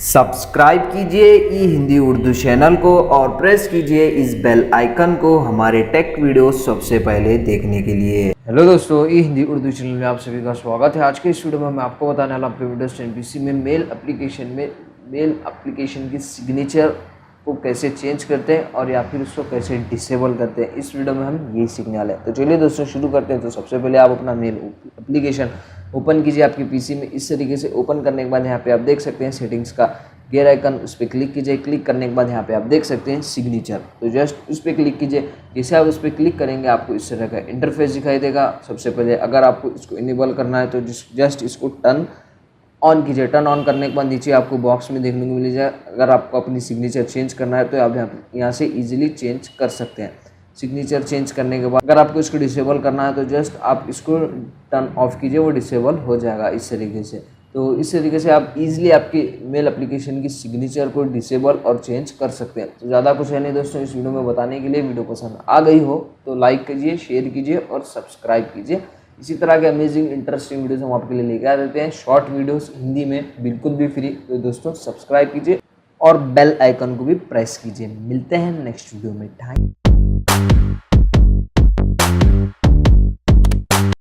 Subscribe कीजिए ई Hindi Urdu channel को और प्रेस कीजिए इस बेल आइकन को हमारे टेक वीडियो सबसे पहले देखने के लिए। हेलो दोस्तों, ई हिंदी उर्दू चैनल में आप सभी का स्वागत है। आज के इस वीडियो में मैं आपको बताने वाला अपने विंडोज 10 पीसी में मेल एप्लीकेशन की सिग्नेचर को कैसे चेंज करते हैं और या फिर उसको कैसे डिसेबल करते हैं। इस वीडियो में हम यही सीखने वाले हैं। तो चलिए दोस्तों शुरू करते हैं। तो सबसे पहले आप अपना मेल एप्लीकेशन ओपन कीजिए आपके पीसी में। इस तरीके से ओपन करने के बाद यहाँ पे आप देख सकते हैं सेटिंग्स का गेयर आइकन, उस पर क्लिक कीजिए। क्लिक करने के बाद यहाँ पे आप देख सकते हैं सिग्नेचर, तो जस्ट उस पर क्लिक कीजिए। जैसे आप उस पर क्लिक करेंगे आपको इस तरह का इंटरफेस दिखाई देगा। सबसे पहले अगर आपको इसको इनेबल करना है तो जस्ट इसको टर्न ऑन कीजिए। टर्न ऑन करने के बाद नीचे आपको बॉक्स में देखने को मिल जाए। अगर आपको अपनी सिग्नेचर चेंज करना है तो आप यहाँ से इजीली चेंज कर सकते हैं। सिग्नेचर चेंज करने के बाद अगर आपको इसको डिसेबल करना है तो जस्ट आप इसको टर्न ऑफ कीजिए, वो डिसेबल हो जाएगा इस तरीके से। तो इस तरीके से आप इजीली आपकी मेल एप्लीकेशन की सिग्नेचर को डिसेबल और चेंज कर सकते हैं। तो ज़्यादा कुछ है नहीं दोस्तों इस वीडियो में बताने के लिए। वीडियो पसंद आ गई हो तो लाइक कीजिए, शेयर कीजिए और सब्सक्राइब कीजिए। इसी तरह के अमेजिंग इंटरेस्टिंग वीडियोस हम आपके लिए लेकर आ देते हैं, शॉर्ट वीडियोस हिंदी में बिल्कुल भी फ्री। तो दोस्तों सब्सक्राइब कीजिए और बेल आइकन को भी प्रेस कीजिए। मिलते हैं नेक्स्ट वीडियो में। थैंक